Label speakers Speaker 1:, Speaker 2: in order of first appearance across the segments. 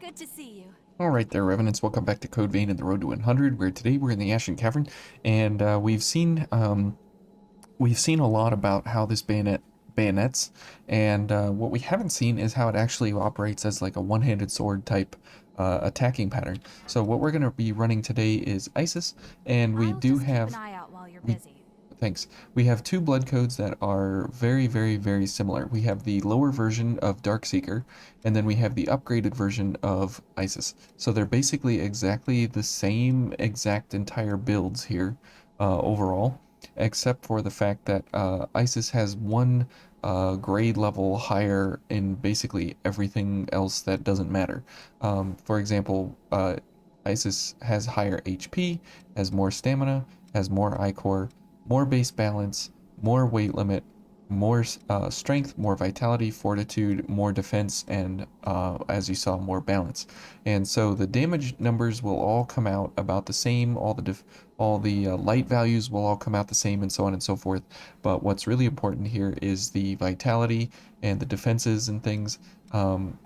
Speaker 1: Good to see you.
Speaker 2: Alright there, Revenants, welcome back to Code Vein and the Road to 100, where today we're in the Ashen Cavern, and we've seen a lot about how this bayonets, and what we haven't seen is how it actually operates as like a one-handed sword type attacking pattern. So what we're going to be running today is ISIS, and we
Speaker 1: I'll
Speaker 2: do
Speaker 1: just keep an
Speaker 2: have,
Speaker 1: eye out while you're
Speaker 2: we
Speaker 1: busy.
Speaker 2: Thanks. We have two blood codes that are very, very, very similar. We have the lower version of Darkseeker, and then we have the upgraded version of ISIS. So they're basically exactly the same exact entire builds here overall, except for the fact that ISIS has one grade level higher in basically everything else that doesn't matter. For example, ISIS has higher HP, has more stamina, has more I-core, more base balance, more weight limit, more strength, more vitality, fortitude, more defense, and as you saw, more balance. And so the damage numbers will all come out about the same. All the light values will all come out the same, and so on and so forth. But what's really important here is the vitality and the defenses and things,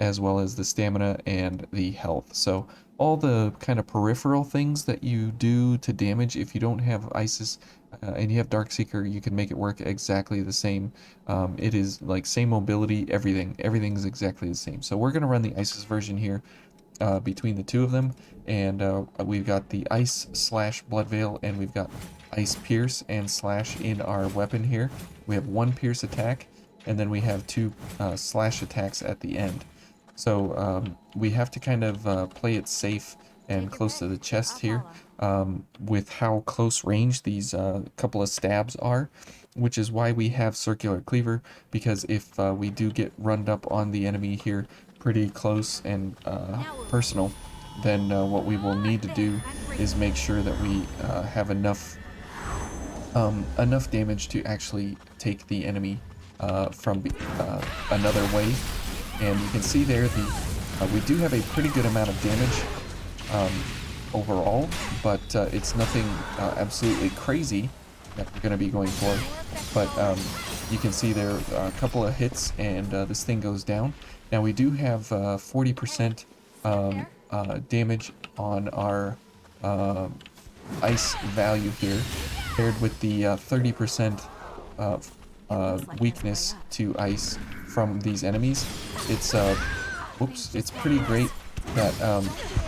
Speaker 2: as well as the stamina and the health. So all the kind of peripheral things that you do to damage, if you don't have ISIS and you have Darkseeker, you can make it work exactly the same. It is like same mobility, everything. Everything's exactly the same. So we're going to run the ISIS version here between the two of them. And we've got the Ice slash Blood Veil, and we've got Ice Pierce and Slash in our weapon here. We have one Pierce attack, and then we have two Slash attacks at the end. So we have to kind of play it safe and
Speaker 1: Take your
Speaker 2: close
Speaker 1: pick.
Speaker 2: to the chest
Speaker 1: I'll
Speaker 2: here
Speaker 1: follow.
Speaker 2: with how close range these couple of stabs are, which is why we have Circular Cleaver, because if we do get runned up on the enemy here pretty close and
Speaker 1: Now we're moving.
Speaker 2: personal, then what we will need to
Speaker 1: There,
Speaker 2: do
Speaker 1: I'm free.
Speaker 2: is make sure that we have enough damage to actually take the enemy from another way. And you can see there we do have a pretty good amount of damage um, overall, but it's nothing absolutely crazy that we're going to be going for.
Speaker 1: More effective
Speaker 2: But
Speaker 1: already.
Speaker 2: you can see there are a couple of hits, and this thing goes down. Now we do have
Speaker 1: Hey,
Speaker 2: 40%
Speaker 1: step there.
Speaker 2: damage on our uh, ice value here, paired with the 30%
Speaker 1: It looks like there's a way
Speaker 2: weakness
Speaker 1: up.
Speaker 2: to ice from these enemies. It's
Speaker 1: Things
Speaker 2: whoops, it's
Speaker 1: just got
Speaker 2: pretty
Speaker 1: worse.
Speaker 2: great that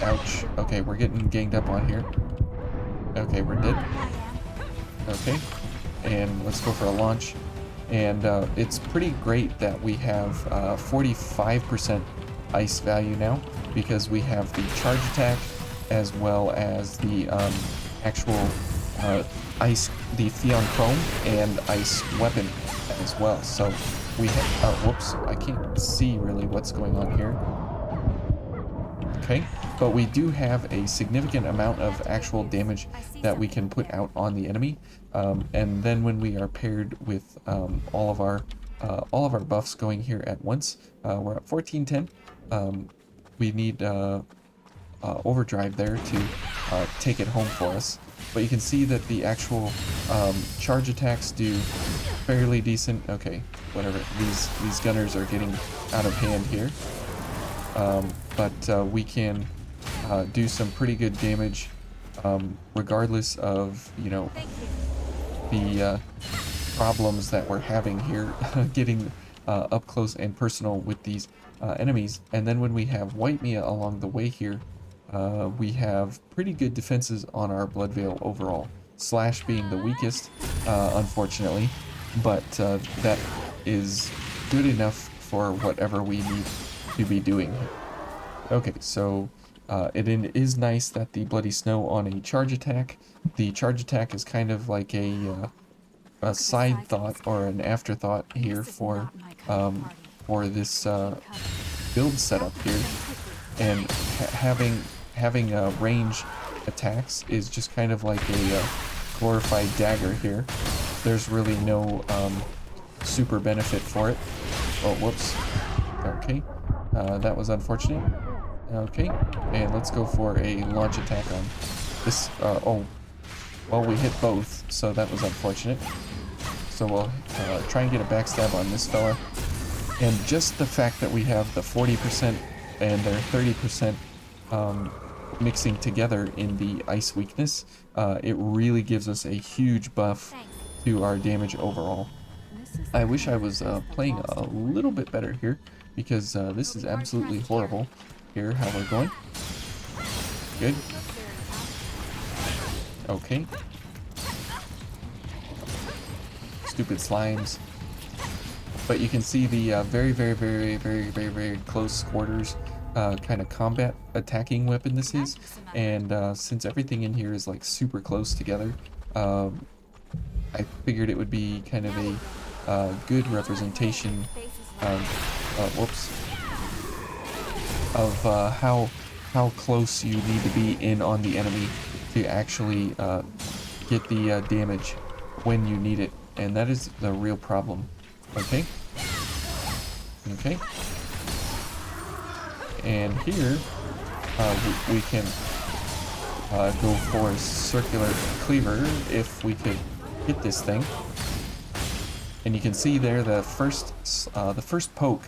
Speaker 2: ouch. Okay, we're getting ganged up on here. Okay, we're dead.
Speaker 1: I am.
Speaker 2: Okay, and let's go for a launch. And it's pretty great that we have 45% ice value now, because we have the charge attack as well as the actual uh, ice, the Theon Chrome and ice weapon as well. So we have, whoops, I can't see really what's going on here. Okay, but we do have a significant amount of
Speaker 1: After
Speaker 2: actual
Speaker 1: reviews,
Speaker 2: damage
Speaker 1: I see
Speaker 2: that we
Speaker 1: something
Speaker 2: can
Speaker 1: up
Speaker 2: put
Speaker 1: there.
Speaker 2: out on the enemy, and then when we are paired with all of our buffs going here at once, we're at 1410. We need overdrive there to take it home for us. But you can see that the actual charge attacks do fairly decent. Okay, whatever. These gunners are getting out of hand here. But we can do some pretty good damage, regardless of, you know,
Speaker 1: Thank you.
Speaker 2: the problems that we're having here getting up close and personal with these enemies. And then when we have White Mia along the way here, we have pretty good defenses on our Blood Veil overall. Slash being the weakest, unfortunately, but that is good enough for whatever we need to be doing here. Okay, so is nice that the Bloody Snow on a charge attack. The charge attack is kind of like a
Speaker 1: Look at the
Speaker 2: side
Speaker 1: size of
Speaker 2: thought
Speaker 1: this
Speaker 2: or
Speaker 1: cavern.
Speaker 2: an afterthought here
Speaker 1: This is not my kind of
Speaker 2: um,
Speaker 1: party.
Speaker 2: for this
Speaker 1: Keep cover.
Speaker 2: build
Speaker 1: I'll
Speaker 2: setup
Speaker 1: fix
Speaker 2: here,
Speaker 1: them quickly.
Speaker 2: and having range attacks is just kind of like a glorified dagger here. There's really no super benefit for it. Oh, whoops. Okay, that was unfortunate. Okay, and let's go for a launch attack on this. Oh, well, we hit both, so that was unfortunate. So we'll try and get a backstab on this fella. And just the fact that we have the 40% and they're 30% mixing together in the ice weakness, it really gives us a huge buff to our damage overall. I wish I was playing a little bit better here, because this is absolutely horrible here how we're going. Good. Okay. Stupid slimes. But you can see the very close quarters kind of combat attacking weapon this is. And since everything in here is like super close together, I figured it would be kind of a good representation of, whoops, of how close you need to be in on the enemy to actually get the damage when you need it, and that is the real problem. Okay. Okay. And here we can go for a circular cleaver if we could hit this thing. And you can see there the first poke,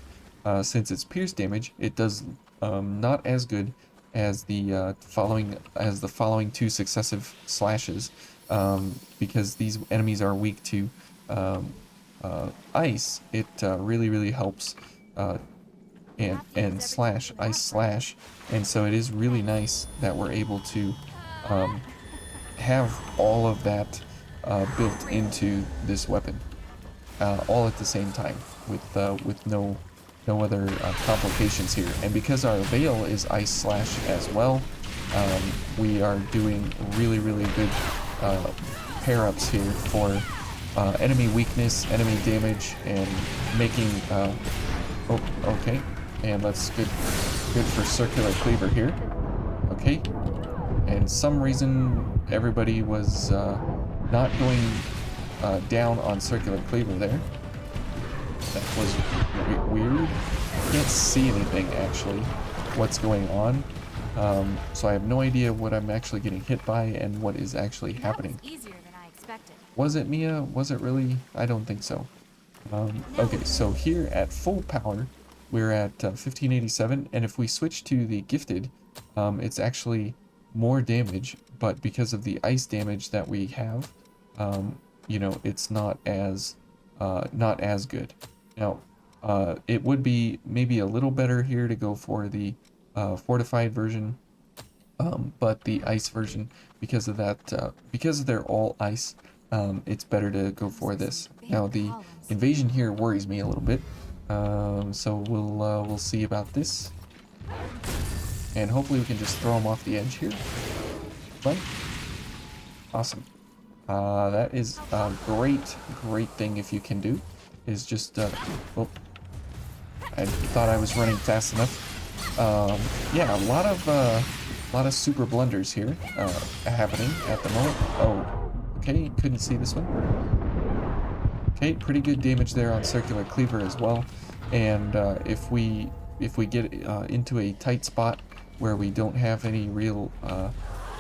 Speaker 2: since it's pierce damage, it does not as good as the following two successive slashes, because these enemies are weak to ice. It really helps and slash ice slash, and so it is really nice that we're able to have all of that built into this weapon, all at the same time, with no other complications here. And because our veil is ice slash as well, we are doing really good pair-ups here for enemy weakness, enemy damage, and making oh, okay, and that's good for circular cleaver here. Okay, and some reason everybody was not going down on circular cleaver there. That was weird. Can't see anything actually, what's going on. So I have no idea what I'm actually getting hit by and what is actually happening.
Speaker 3: Easier than I expected.
Speaker 2: Was it Mia? Was it really? I don't think so. Okay, so here at full power, we're at 1587, and if we switch to the gifted, it's actually more damage, but because of the ice damage that we have, you know, it's not as good. Now, it would be maybe a little better here to go for the fortified version, but the ice version, because of that, because they're all ice, it's better to go for this. Now, the invasion here worries me a little bit, so we'll see about this, and hopefully we can just throw them off the edge here. Right? Awesome. That is a great thing if you can do, is just, oh, I thought I was running fast enough. Yeah, a lot of super blunders here, happening at the moment. Oh, okay, couldn't see this one. Okay, pretty good damage there on circular cleaver as well. And, if we get, into a tight spot where we don't have any real,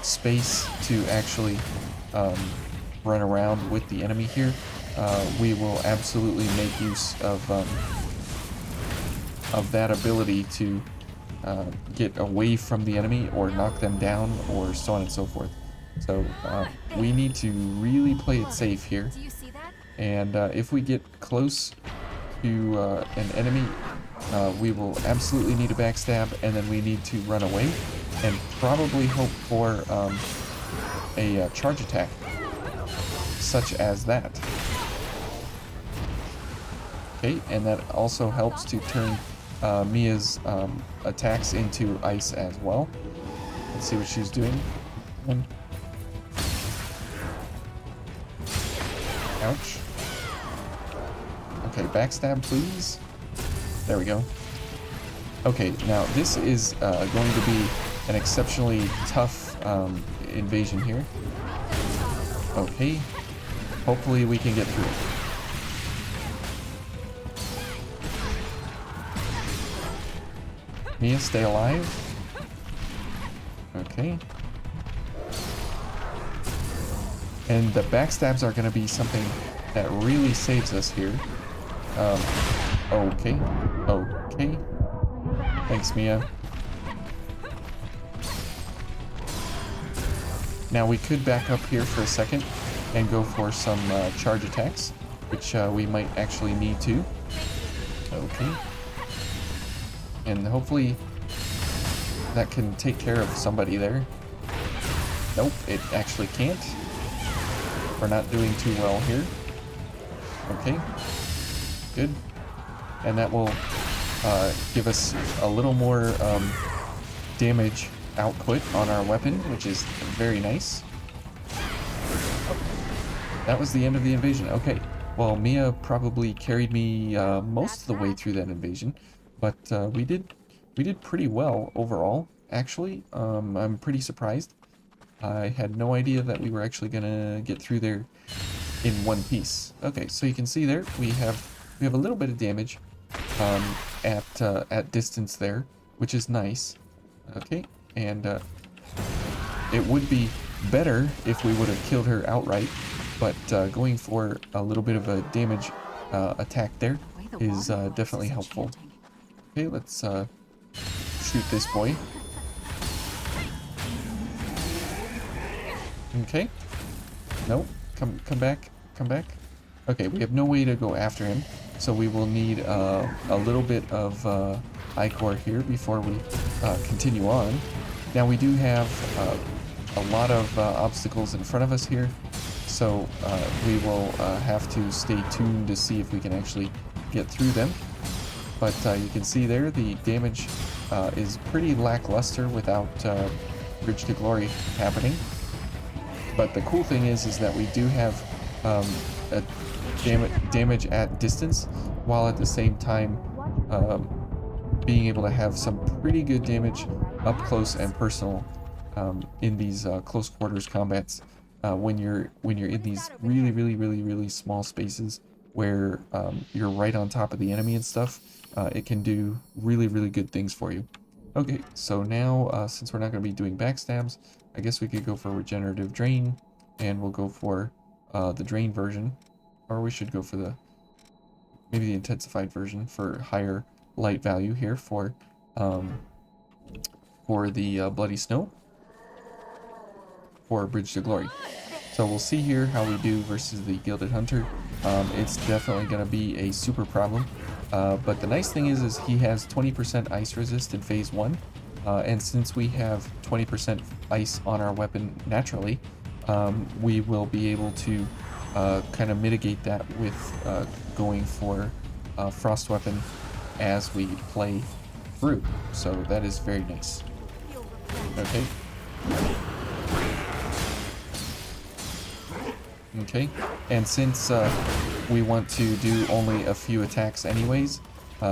Speaker 2: space to actually, run around with the enemy here, we will absolutely make use of that ability to get away from the enemy or knock them down or so on and so forth. So we need to really play it safe here, and if we get close to an enemy, we will absolutely need a backstab, and then we need to run away and probably hope for a charge attack such as that. Okay, and that also helps to turn Mia's attacks into ice as well. Let's see what she's doing. Ouch. Okay, backstab, please. There we go. Okay, now this is going to be an exceptionally tough invasion here. Okay, hopefully we can get through it. Mia, stay alive. Okay. And the backstabs are going to be something that really saves us here. Okay. Okay. Thanks, Mia. Now we could back up here for a second and go for some charge attacks, which we might actually need to. Okay. And hopefully that can take care of somebody there. Nope, it actually can't. We're not doing too well here. Okay, good. And that will give us a little more damage output on our weapon, which is very nice. That was the end of the invasion. Okay, well, Mia probably carried me most of the way through that invasion, but we did pretty well overall. Actually, I'm pretty surprised. I had no idea that we were actually gonna get through there in one piece. Okay, so you can see there we have a little bit of damage at distance there, which is nice. Okay, and it would be better if we would have killed her outright, but going for a little bit of a damage attack there is definitely helpful. Okay, let's shoot this boy. Okay. Nope. Come back. Come back. Okay, we have no way to go after him, so we will need a little bit of ichor here before we continue on. Now we do have a lot of obstacles in front of us here, so we will have to stay tuned to see if we can actually get through them. But you can see there the damage is pretty lackluster without Bridge to Glory happening. But the cool thing is that we do have a damage at distance, while at the same time being able to have some pretty good damage up close and personal in these close quarters combats when you're in these really small spaces where you're right on top of the enemy and stuff. It can do really good things for you. Okay, so now since we're not going to be doing backstabs, I guess we could go for regenerative drain, and we'll go for the drain version, or we should go for maybe the intensified version for higher light value here for the Bloody Snow for Bridge to Glory. So we'll see here how we do versus the Gilded Hunter. It's definitely going to be a super problem, but the nice thing is he has 20% ice resist in phase 1. And since we have 20% ice on our weapon naturally, we will be able to kind of mitigate that with going for Frost Weapon as we play through. So that is very nice. Okay. Okay, and since we want to do only a few attacks anyways,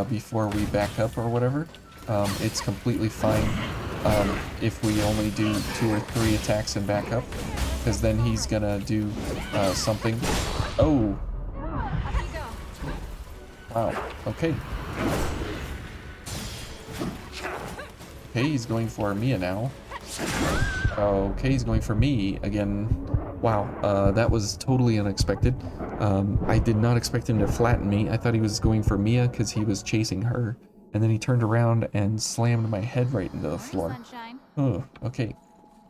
Speaker 2: before we back up or whatever, it's completely fine if we only do 2 or 3 attacks and back up, because then he's gonna do something. Oh! Wow, okay. Okay, he's going for Mia now. Okay, he's going for me again. Wow, that was totally unexpected. I did not expect him to flatten me. I thought he was going for Mia because he was chasing her. And then he turned around and slammed my head right into the floor. Oh, okay.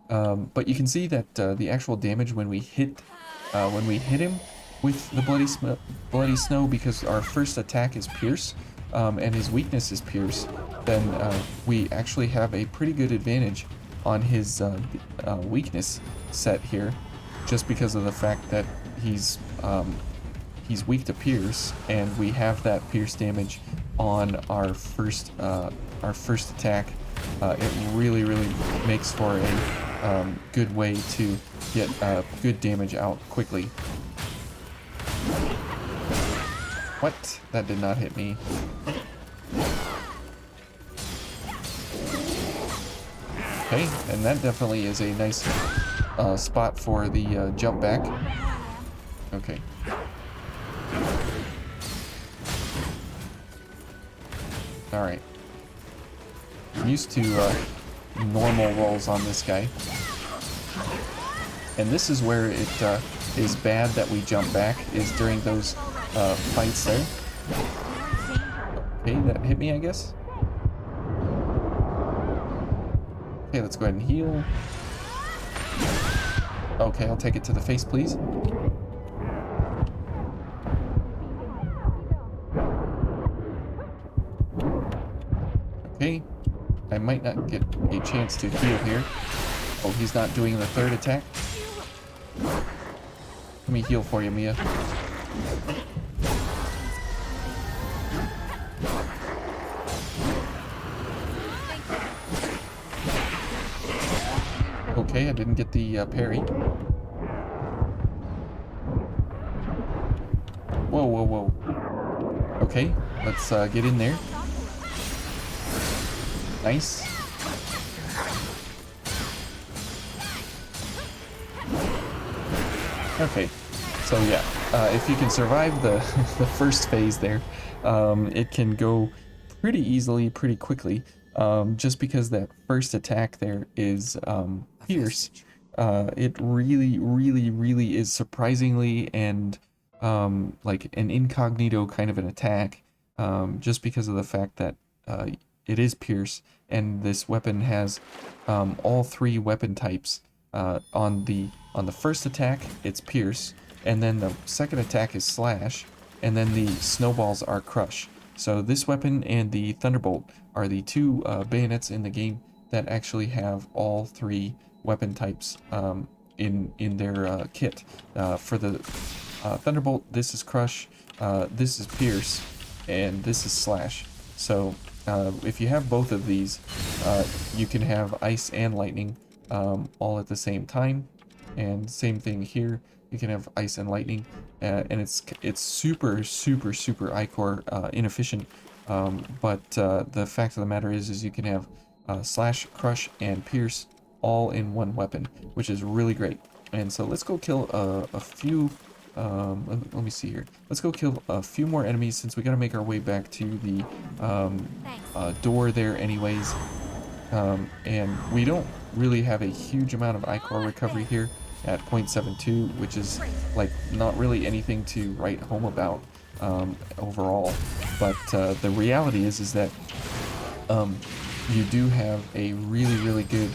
Speaker 2: But you can see that the actual damage when we hit him with the Bloody Snow, because our first attack is Pierce, and his weakness is Pierce, then we actually have a pretty good advantage on his weakness set here, just because of the fact that he's weak to Pierce, and we have that Pierce damage on our first attack. It really makes for a good way to get good damage out quickly. What? That did not hit me. Okay, and that definitely is a nice spot for the jump back. Okay. Alright. I'm used to normal rolls on this guy. And this is where it is bad that we jump back, is during those fights there. Okay, that hit me, I guess. Okay, let's go ahead and heal. Okay, I'll take it to the face, please. Okay, I might not get a chance to heal here. Oh, he's not doing the third attack. Let me heal for you, Mia. Okay, I didn't get the parry. Whoa, whoa, whoa. Okay, let's get in there. Nice. Okay, so yeah, if you can survive the, the first phase there, it can go pretty easily, pretty quickly, just because that first attack there is Pierce. It really, really, really is surprisingly and like an incognito kind of an attack, just because of the fact that it is Pierce, and this weapon has all three weapon types. On the first attack, it's Pierce, and then the second attack is Slash, and then the snowballs are Crush. So this weapon and the Thunderbolt are the two bayonets in the game that actually have all three weapon types in their kit. For the Thunderbolt, this is Crush, this is Pierce, and this is Slash. So if you have both of these, you can have Ice and Lightning all at the same time. And same thing here, you can have Ice and Lightning, and it's super, super, super Ichor inefficient. But the fact of the matter is you can have Slash, Crush, and Pierce all in one weapon, which is really great. And so let's go kill a few. Let me see here. Let's go kill a few more enemies since we got to make our way back to the door there anyways. And we don't really have a huge amount of Ichor recovery here at 0.72, which is like not really anything to write home about overall. But the reality is that you do have a really, really good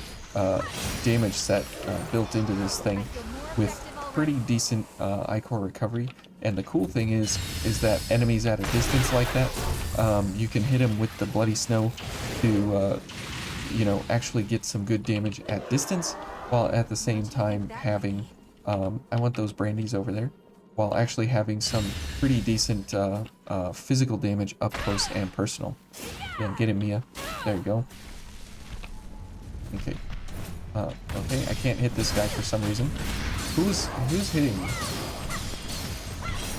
Speaker 2: damage set built into this thing with pretty decent Ichor recovery. And the cool thing is that enemies at a distance like that, you can hit them with the Bloody Snow to you know, actually get some good damage at distance, while at the same time having, I want those brandies over there, while actually having some pretty decent physical damage up close and personal. Yeah, get him, Mia. There you go. Okay. Okay, I can't hit this guy for some reason. Who's hitting me?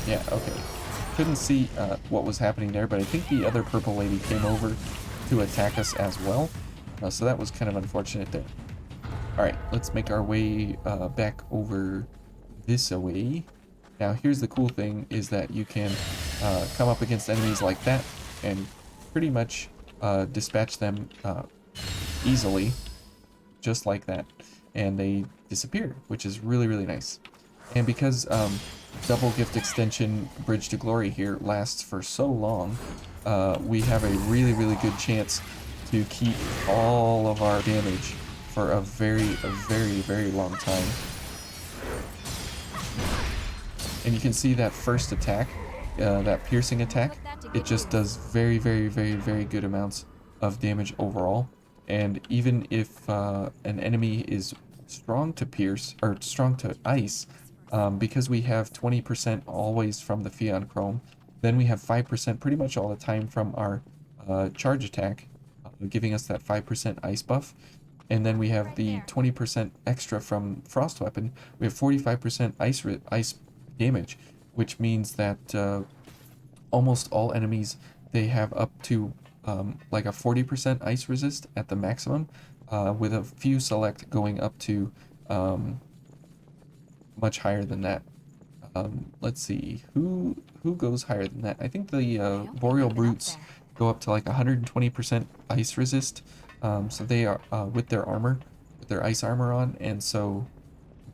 Speaker 2: Yeah, okay. Couldn't see what was happening there, but I think the other purple lady came over to attack us as well. So that was kind of unfortunate there. Alright, let's make our way back over this way. Now here's the cool thing, is that you can come up against enemies like that and pretty much dispatch them easily, just like that. And they disappear, which is really, really nice. And because double gift extension Bridge to Glory here lasts for so long, we have a really, really good chance to keep all of our damage for a very, very long time. And you can see that first attack, that piercing attack, it just does very, very good amounts of damage overall. And even if an enemy is strong to pierce, or strong to ice, because we have 20% always from the Pheon Chrome, then we have 5% pretty much all the time from our charge attack, giving us that 5% ice buff. And then we have the 20% extra from Frost Weapon. We have 45% ice damage, which means that almost all enemies, they have up to like a 40% ice resist at the maximum, with a few select going up to much higher than that. Let's see, who goes higher than that? I think the Boreal Brutes go up to like 120% ice resist. So they are with their armor, with their ice armor on, and so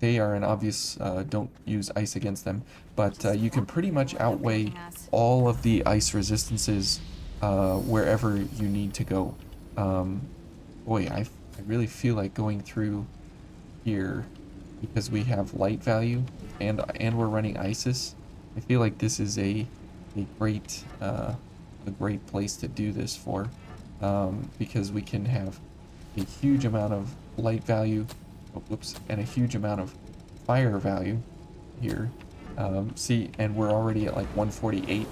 Speaker 2: they are an obvious don't use ice against them. But you can pretty much outweigh all of the ice resistances wherever you need to go. Boy, I really feel like going through here because we have light value and we're running ISIS. I feel like this is a great place to do this for, because we can have a huge amount of light value, oh, whoops, and a huge amount of fire value here. See, and we're already at like 148,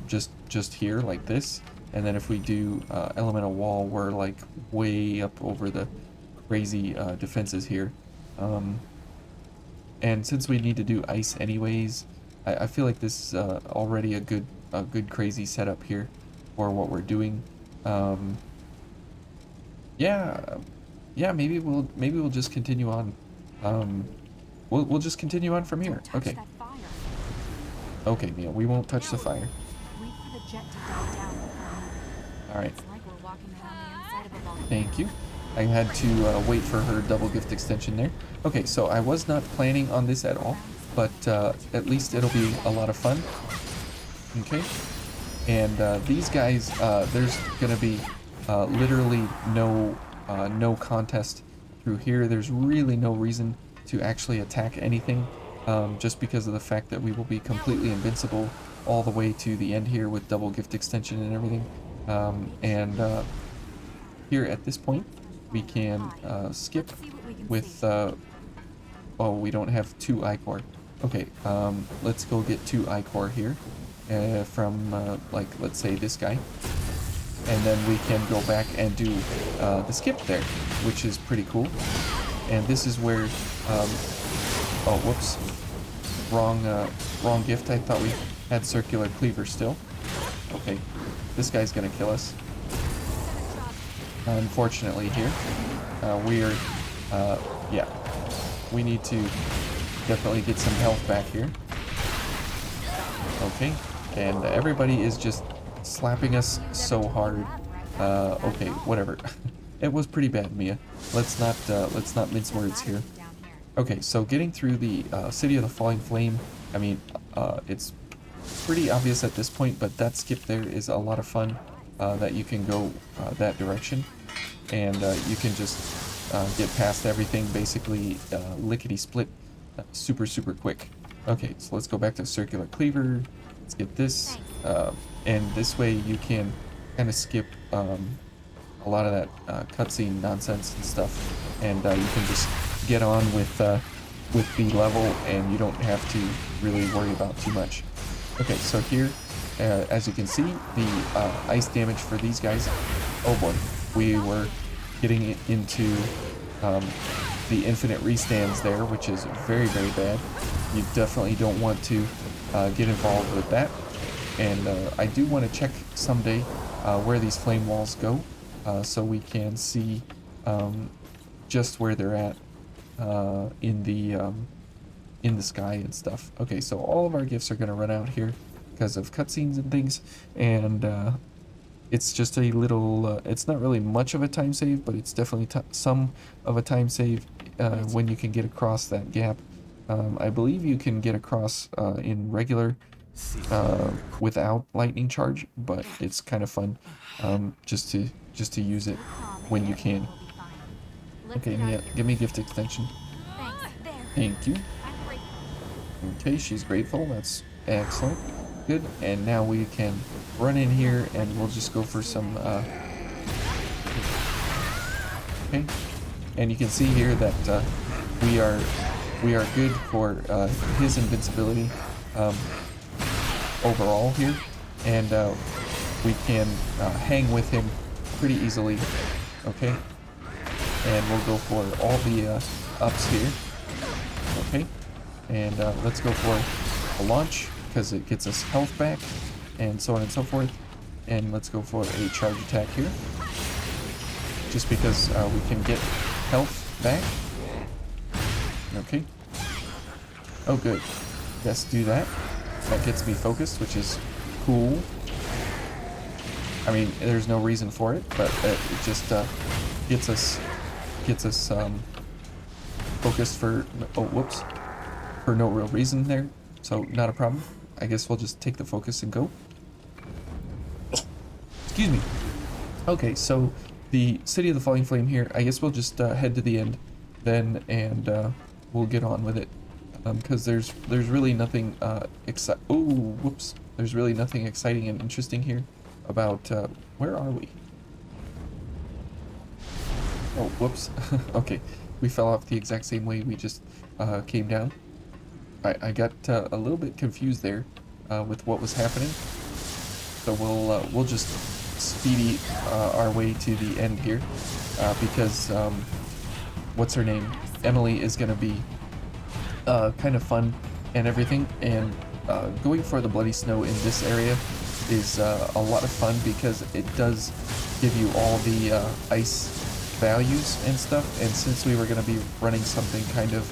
Speaker 2: just here like this. And then if we do elemental wall, we're like way up over the crazy defenses here. And since we need to do ice anyways, I feel like this is already a good crazy setup here for what we're doing. Um, yeah, yeah, maybe we'll just continue on. Um, we'll just continue on from here.
Speaker 1: Don't touch
Speaker 2: Okay.
Speaker 1: that fire.
Speaker 2: Okay, Neil, we won't touch the fire.
Speaker 1: Wait for the jet to die down before moving.
Speaker 2: All right.
Speaker 1: It's like we're walking around the inside of a volcano.
Speaker 2: Thank you. I had to wait for her double gift extension there. Okay, so I was not planning on this at all, but at least it'll be a lot of fun. Okay. And these guys, there's gonna be literally no contest through here. There's really no reason to actually attack anything, just because of the fact that we will be completely invincible all the way to the end here with double gift extension and everything. Here at this point, we can skip with, oh, we don't have 2 ichor. Okay, let's go get 2 ichor here from, like, let's say this guy. And then we can go back and do the skip there, which is pretty cool. And this is where, oh, whoops, wrong gift. I thought we had circular cleaver still. Okay, this guy's gonna kill us. Unfortunately here, yeah, we need to definitely get some health back here. Okay, and everybody is just slapping us so hard. Okay, whatever. It was pretty bad, Mia. Let's not mince words here. Okay, so getting through the City of the Falling Flame, I mean, it's pretty obvious at this point, but that skip there is a lot of fun, that you can go that direction, and you can just get past everything basically lickety-split super quick. Okay, so let's go back to circular cleaver. Let's get this, and this way you can kind of skip a lot of that cutscene nonsense and stuff, and you can just get on with the level, and you don't have to really worry about too much. Okay, so here, as you can see, the ice damage for these guys, oh boy, we were getting into the infinite restands there, which is very bad. You definitely don't want to get involved with that. And I do want to check someday where these flame walls go, so we can see just where they're at in the sky and stuff. Okay, so all of our gifts are going to run out here because of cutscenes and things, and it's just a little, it's not really much of a time save, but it's definitely some of a time save when you can get across that gap. I believe you can get across in regular without lightning charge, but it's kind of fun just to use it when you can. Okay, Mia, give me gift extension. Thank you. Okay, she's grateful. That's excellent. Good. And now we can run in here and we'll just go for some okay. And you can see here that we are good for his invincibility overall here, and we can hang with him pretty easily. Okay, and we'll go for all the ups here. Okay, and let's go for a launch because it gets us health back, and so on and so forth. And let's go for a charge attack here, just because we can get health back. Okay. Oh, good. Let's do that. That gets me focused, which is cool. I mean, there's no reason for it, but it just gets us focused for, oh, whoops, for no real reason there. So not a problem. I guess we'll just take the focus and go. Excuse me. Okay, so the City of the Falling Flame here. I guess we'll just head to the end then, and we'll get on with it. Because there's really nothing whoops. There's really nothing exciting and interesting here about where are we? Oh, whoops. Okay, we fell off the exact same way we just came down. I got a little bit confused there with what was happening. So we'll just speedy our way to the end here because what's her name? Emily is gonna be kind of fun and everything, and going for the bloody snow in this area is a lot of fun because it does give you all the ice values and stuff, and since we were going to be running something kind of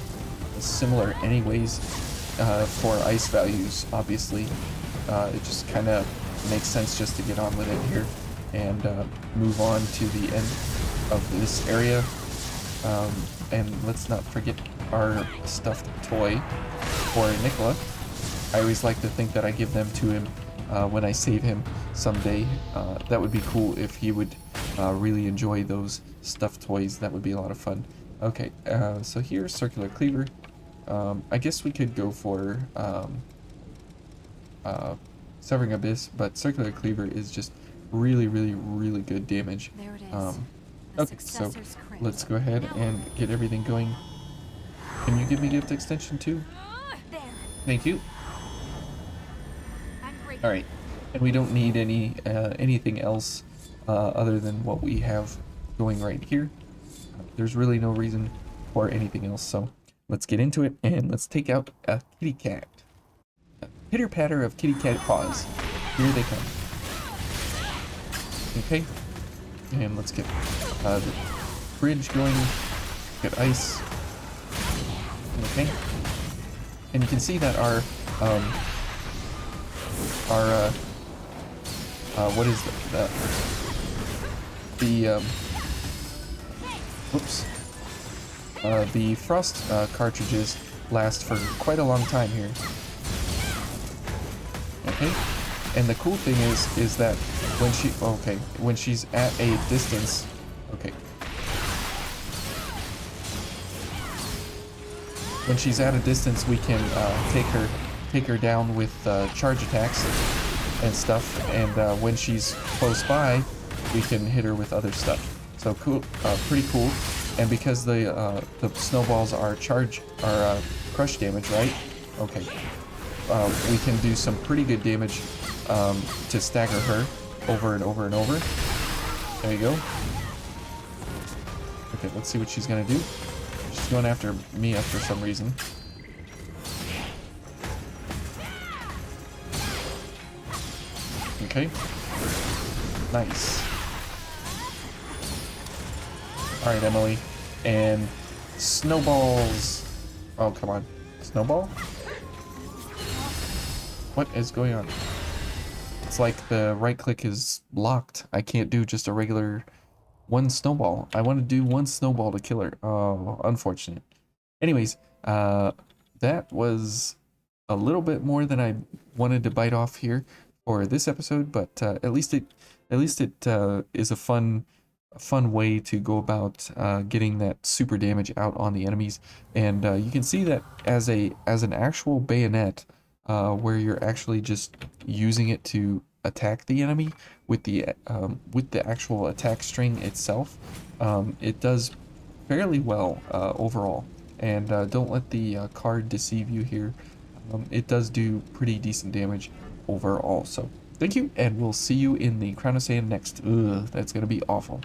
Speaker 2: similar anyways for ice values, obviously it just kind of makes sense just to get on with it here and move on to the end of this area. And let's not forget our stuffed toy for Nicola. I always like to think that I give them to him when I save him someday. That would be cool if he would really enjoy those stuffed toys. That would be a lot of fun. Okay, so here's Circular Cleaver. I guess we could go for Severing Abyss, but Circular Cleaver is just really, really, really good damage.
Speaker 1: There it is.
Speaker 2: Okay, so let's go ahead and get everything going. Can you give me gift extension too?
Speaker 1: There.
Speaker 2: Thank you.
Speaker 1: I'm great.
Speaker 2: All right, and we don't need anything else other than what we have going right here. There's really no reason for anything else, so let's get into it and let's take out a kitty cat. A pitter patter of kitty cat paws. Here they come. Okay, and let's get the bridge going. Get ice. Okay, and you can see that our what is that? The frost cartridges last for quite a long time here. Okay, and the cool thing is that when she's at a distance, okay. When she's at a distance, we can take her down with charge attacks and stuff, and when she's close by, we can hit her with other stuff. So cool, pretty cool. And because the snowballs are crush damage, right? Okay, we can do some pretty good damage to stagger her over and over and over. There you go. Okay, let's see what she's gonna do. She's going after Mia for some reason. Okay. Nice. Alright, Emily. And snowballs. Oh, come on. Snowball? What is going on? It's like the right click is locked. I can't do just a regular one snowball. I want to do one snowball to kill her. Oh, unfortunate. Anyways, that was a little bit more than I wanted to bite off here for this episode, but at least it is a fun way to go about getting that super damage out on the enemies. And you can see that as an actual bayonet, where you're actually just using it to attack the enemy with the actual attack string itself. It does fairly well overall, and don't let the card deceive you here. It does do pretty decent damage overall. So thank you, and we'll see you in the Crown of Sand next. Ugh, that's gonna be awful.